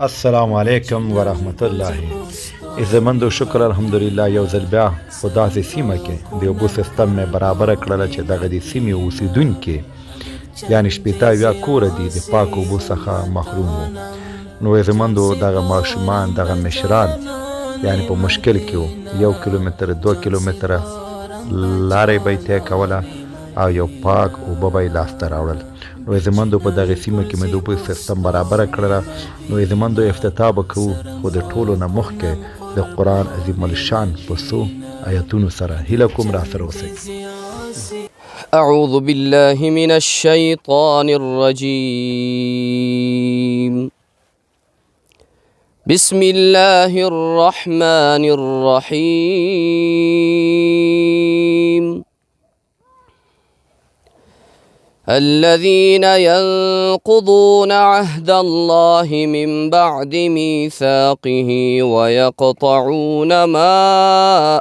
السلام علیکم ورحمت الله. عزتمندو شکر الحمدلله یو ځل بیا په داسې سیمه کې د اوبو سیستم مې برابره کړله چې دغه د سیمې اوسېدونکي یعنې شپېته اویا کوره دي د پاکو اوبو څخه محروم وو. نو عزتمندو دغه ماشومان دغه مشران یعنې په مشکل کې وو. 1 کیلومتر 2 کیلومتره لارې به یې طی کوله او یو پاک اوبه به یې لاسته راوړل. نو عزتمندو په دغه سیمه کې مې د اوبو سیستم برابره کړله. نو عزتمندو افتتاح به کوو خو د ټولو نه مخکې د قرآن عظیم الشان په څو آیتونو سره هیله کوم راسره اوسئ. أعوذ بالله من الشيطان الرجيم. بسم الله الرحمن الرحيم. الذين ينقضون عهد الله من بعد ميثاقه ويقطعون ما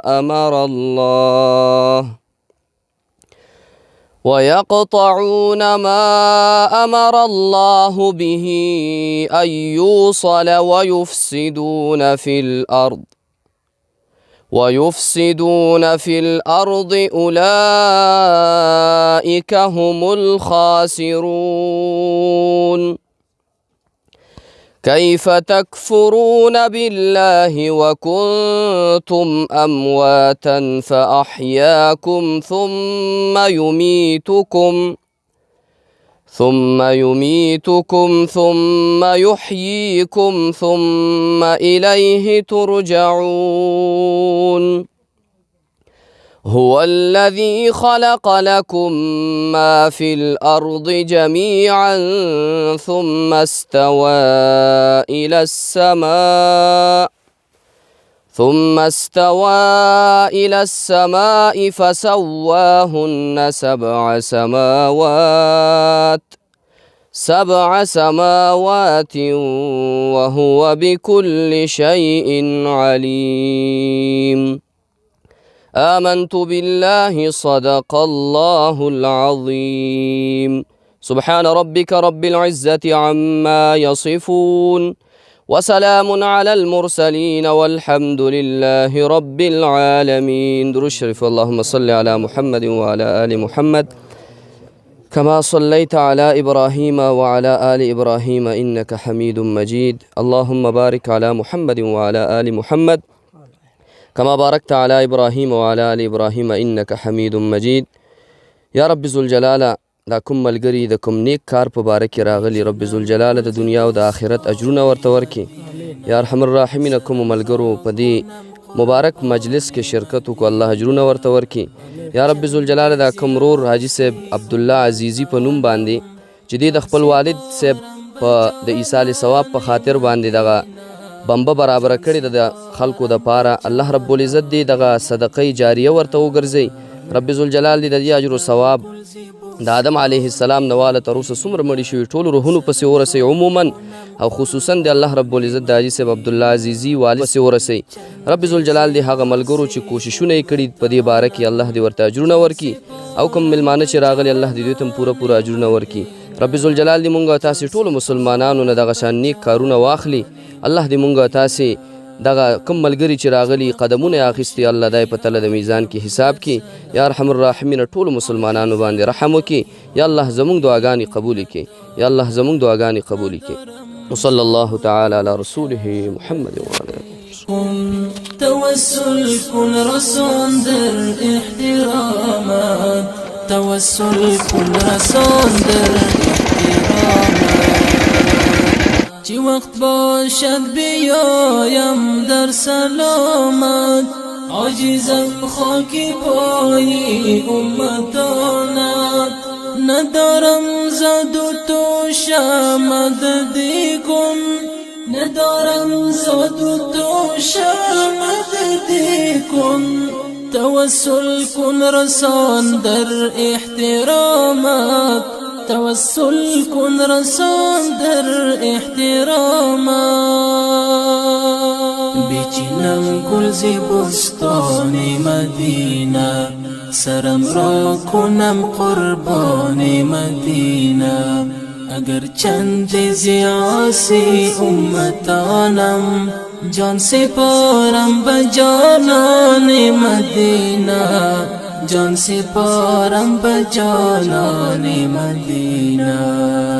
أمر الله به أن يوصل ويفسدون في الأرض أولئك هم الخاسرون. كيف تكفرون بالله وكنتم أمواتا فأحياكم ثم يميتكم ثم يحييكم ثم إليه ترجعون. هو الذي خلق لكم ما في الأرض جميعا ثم استوى إلى السماء فسواهن سبع سماوات وهو بكل شيء عليم. آمنت بالله صدق الله العظيم. سبحان ربك رب العزة عما يصفون وسلام على المرسلين والحمد لله رب العالمين. درود شریف. اللهم صل على محمد وعلى آل محمد كما صليت على إبراهيم وعلى آل إبراهيم إنك حميد مجيد. اللهم بارك على محمد وعلى آل محمد كما باركت على إبراهيم وعلى آل إبراهيم إنك حميد مجيد. یا رب ذوالجلال دا کوم ملګري د کوم نیک کار په باره کې راغلي رب ذوالجلال د دنیا او د آخرت اجرونه ورته ورکړي. یا ارحم الراحمین کوم ملګرو په دې مبارک مجلس کې شرکت وکړو الله اجرونه ورته ورکړي. یا رب ذوالجلال دا کوم رور حاجي صاحب عبدالله عزیزي په نوم باندې چې د خپل والد صاحب په د ایصال ثواب په خاطر باندې دغه بمبه برابر کړي د خلکو د پاره الله رب العزت دې دغه صدقه جاریه ورته وګرځي. رب ذوالجلال دې د دې اجر او ثواب د آدم علیه السلام نواله تر اوسه څومره مړي شوي ټولو روحونو پسې ورسوي عموما او خصوصا د الله رب العزت د حاجي صاحب عبدالله عزیزي والد پسې ورسوي. رب ذوالجلال دې هغه ملګرو چې کوششونه یې کړي په دې باره کې الله دې ورته اجرونه ورکړي او کوم ملمانه چې راغلي الله دې دوی ته پوره اجرونه ورکړي. رب ذوالجلال دې مونږ تاسې ټولو مسلمانانو نه دغه شان نیک کارونه واخلي. الله دې مونږ تاسې دغه کوم ملګري چې راغلي قدمونه یې اخیستي الله دای په تله د میزان کې حساب کې. یا ارحم الراحمین ټولو مسلمانانو باندې رحم وکړي. یا الله زمونږ دعاګانې قبول کړي. یا الله زمونږ دعاګانې قبول کړي. وصلى الله تعالى على رسوله محمد وعلى آله. توسل کن رسان در احترامات، توسل کن رسان در احترامات، چی وقت باشد بیایم در سلامت، عاجزم خاکی پای امتانت، ندارم زد و تو مددی کن، ندارم زد و تو مددی کن، توسل کن رسان در احترامات، توسل کن رسان در احترامات، بیچینم گل زی بستان مدینه، سرم را کنم قربان مدینه، اگر چند زیاسی امتانم جان سپارم بجانان مدینہ جان سپارم بجانان مدینہ